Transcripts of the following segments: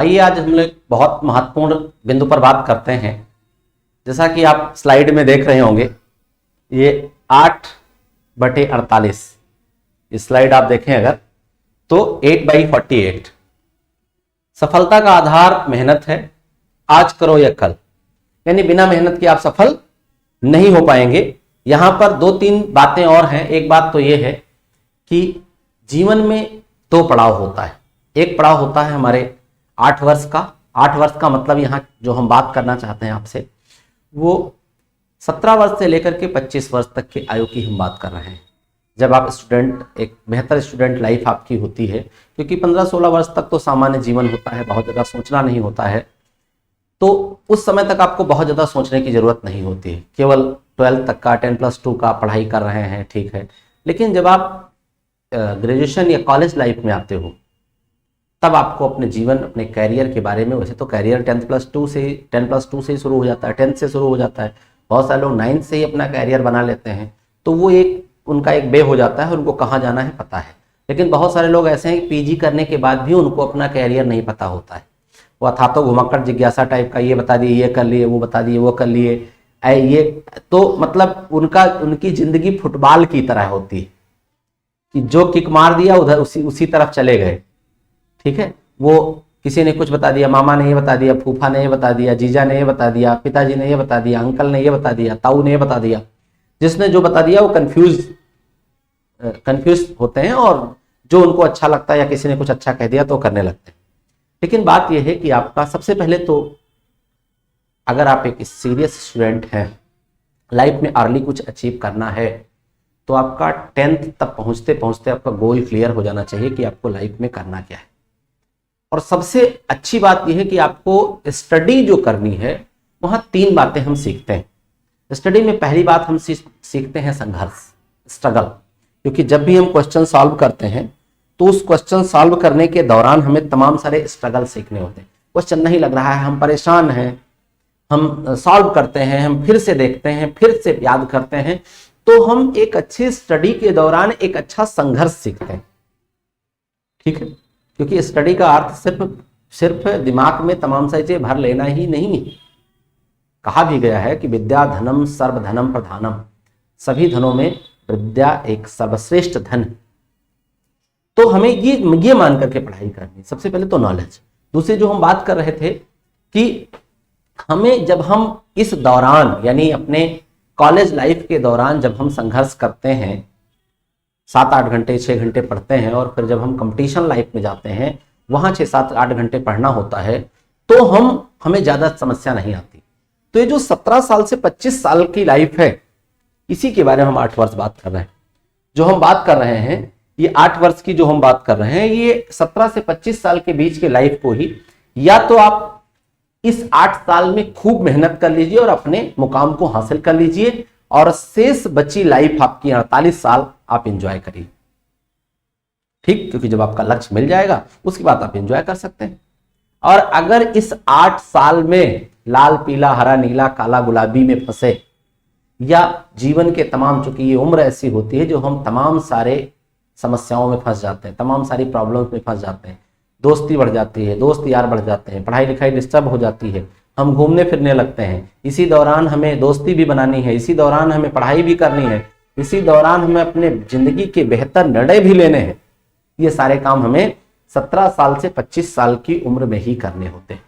आइए आज हम लोग बहुत महत्वपूर्ण बिंदु पर बात करते हैं। जैसा कि आप स्लाइड में देख रहे होंगे, ये 8/48 इस स्लाइड आप देखें अगर तो 8/48। सफलता का आधार मेहनत है, आज करो या कल, यानी बिना मेहनत के आप सफल नहीं हो पाएंगे। यहां पर 2-3 बातें और हैं। एक बात तो यह है कि जीवन में 2 पड़ाव होता है। एक पड़ाव होता है हमारे 8 वर्ष का। 8 वर्ष का मतलब यहाँ जो हम बात करना चाहते हैं आपसे, वो 17 वर्ष से लेकर के 25 वर्ष तक की आयु की हम बात कर रहे हैं, जब आप स्टूडेंट, एक बेहतर स्टूडेंट लाइफ आपकी होती है। क्योंकि 15-16 वर्ष तक तो सामान्य जीवन होता है, बहुत ज़्यादा सोचना नहीं होता है, तो उस समय तक आपको बहुत ज़्यादा सोचने की ज़रूरत नहीं होती है। केवल 12th तक का 10+2 का पढ़ाई कर रहे हैं, ठीक है। लेकिन जब आप ग्रेजुएशन या कॉलेज लाइफ में आते हो, तब आपको अपने जीवन, अपने कैरियर के बारे में, वैसे तो कैरियर 10+2 से ही शुरू हो जाता है, 10th से शुरू हो जाता है। बहुत सारे लोग 9th से ही अपना कैरियर बना लेते हैं, तो वो उनका एक वे हो जाता है, उनको कहाँ जाना है पता है। लेकिन बहुत सारे लोग ऐसे हैं कि पीजी करने के बाद भी उनको अपना कैरियर नहीं पता होता है। वो अथातो घुमाकर जिज्ञासा टाइप का, ये बता दिए, ये कर लिए, वो बता दिए, वो कर लिए, ये तो मतलब उनकी जिंदगी फुटबॉल की तरह होती है कि जो किक मार दिया उधर उसी तरफ चले गए, ठीक है। वो किसी ने कुछ बता दिया, मामा ने ये बता दिया, फूफा ने ये बता दिया, जीजा ने ये बता दिया, पिताजी ने ये बता दिया, अंकल ने ये बता दिया, ताऊ ने ये बता दिया। जिसने जो बता दिया वो कंफ्यूज होते हैं, और जो उनको अच्छा लगता है या किसी ने कुछ अच्छा कह दिया तो करने लगते हैं। लेकिन बात यह है कि आपका सबसे पहले तो, अगर आप एक सीरियस स्टूडेंट हैं, लाइफ में अर्ली कुछ अचीव करना है, तो आपका 10th तक पहुंचते पहुंचते आपका गोल क्लियर हो जाना चाहिए कि आपको लाइफ में करना क्या है। और सबसे अच्छी बात यह है कि आपको स्टडी जो करनी है, वहां 3 बातें हम सीखते हैं स्टडी में। पहली बात हम सीखते हैं संघर्ष, स्ट्रगल। क्योंकि जब भी हम क्वेश्चन सॉल्व करते हैं, तो उस क्वेश्चन सॉल्व करने के दौरान हमें तमाम सारे स्ट्रगल सीखने होते हैं। क्वेश्चन नहीं लग रहा है, हम परेशान हैं, हम सॉल्व करते हैं, हम फिर से देखते हैं, फिर से याद करते हैं, तो हम एक अच्छी स्टडी के दौरान एक अच्छा संघर्ष सीखते हैं, ठीक है। क्योंकि स्टडी का अर्थ सिर्फ दिमाग में तमाम सारी चीजें भर लेना ही नहीं है। कहा भी गया है कि विद्या धनम सर्वधनम प्रधानम, सभी धनों में विद्या एक सर्वश्रेष्ठ धन। तो हमें ये मान करके पढ़ाई करनी, सबसे पहले तो नॉलेज। दूसरी जो हम बात कर रहे थे कि हमें, जब हम इस दौरान, यानी अपने कॉलेज लाइफ के दौरान जब हम संघर्ष करते हैं, 7-8 घंटे 6 घंटे पढ़ते हैं, और फिर जब हम कंपटीशन लाइफ में जाते हैं, वहां 6-7-8 घंटे पढ़ना होता है, तो हमें ज्यादा समस्या नहीं आती। तो ये जो 17 साल से 25 साल की लाइफ है, इसी के बारे में हम 8 वर्ष बात कर रहे हैं। जो हम बात कर रहे हैं, ये 8 वर्ष की जो हम बात कर रहे हैं, ये 17 से 25 साल के बीच के लाइफ को ही, या तो आप इस 8 साल में खूब मेहनत कर लीजिए और अपने मुकाम को हासिल कर लीजिए, और शेष बची लाइफ आपकी 48 साल आप एंजॉय करिए, ठीक। क्योंकि जब आपका लक्ष्य मिल जाएगा, उसके बाद आप एंजॉय कर सकते हैं। और अगर इस 8 साल में लाल पीला हरा नीला काला गुलाबी में फंसे, या जीवन के तमाम, चूंकि ये उम्र ऐसी होती है जो हम तमाम सारे समस्याओं में फंस जाते हैं, तमाम सारी प्रॉब्लम्स में फंस जाते हैं, दोस्ती बढ़ जाती है, दोस्त यार बढ़ जाते हैं, पढ़ाई लिखाई डिस्टर्ब हो जाती है, हम घूमने फिरने लगते हैं। इसी दौरान हमें दोस्ती भी बनानी है, इसी दौरान हमें पढ़ाई भी करनी है, इसी दौरान हमें अपने जिंदगी के बेहतर निर्णय भी लेने हैं। ये सारे काम हमें 17 साल से 25 साल की उम्र में ही करने होते हैं।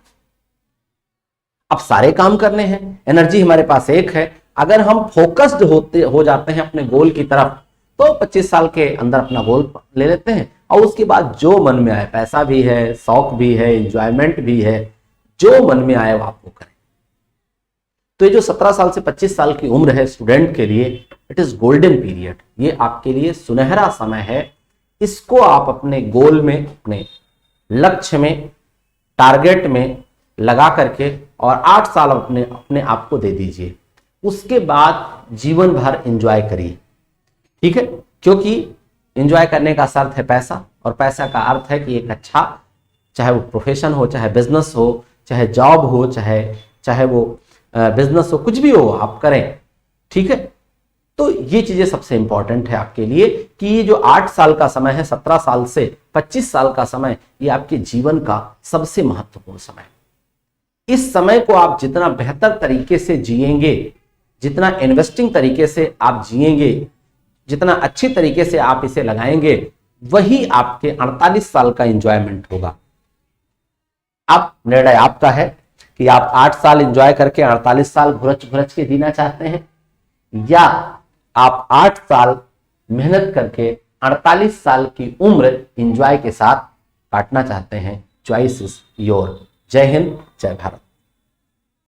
अब सारे काम करने हैं, एनर्जी हमारे पास एक है। अगर हम फोकस्ड हो जाते हैं अपने गोल की तरफ, तो 25 साल के अंदर अपना गोल ले लेते हैं, और उसके बाद जो मन में आए, पैसा भी है, शौक भी है, एंजॉयमेंट भी है, जो मन में आए वो आप वो करें। तो ये जो 17 साल से 25 साल की उम्र है स्टूडेंट के लिए, इट इज गोल्डन पीरियड। ये आपके लिए सुनहरा समय है। इसको आप अपने गोल में, अपने लक्ष्य में, टारगेट में लगा करके और 8 साल अपने आप को दे दीजिए। उसके बाद जीवन भर एंजॉय करिए, ठीक है। क्योंकि एंजॉय करने का अर्थ है पैसा, और पैसा का अर्थ है कि एक अच्छा, चाहे वो प्रोफेशन हो, चाहे बिजनेस हो, चाहे जॉब हो, चाहे वो बिजनेस हो, कुछ भी हो आप करें, ठीक है। तो ये चीजें सबसे इंपॉर्टेंट है आपके लिए कि ये जो 8 साल का समय है, 17 साल से 25 साल का समय, ये आपके जीवन का सबसे महत्वपूर्ण समय है। इस समय को आप जितना बेहतर तरीके से जिएंगे, जितना इन्वेस्टिंग तरीके से आप जिएंगे, जितना अच्छी तरीके से आप इसे लगाएंगे, वही आपके 48 साल का एंजॉयमेंट होगा। आप निर्णय आपका है कि आप 8 साल एंजॉय करके 48 साल घुरच घुरच के जीना चाहते हैं, या आप 8 साल मेहनत करके 48 साल की उम्र एंजॉय के साथ काटना चाहते हैं। Choice is your. जय हिंद, जय भारत।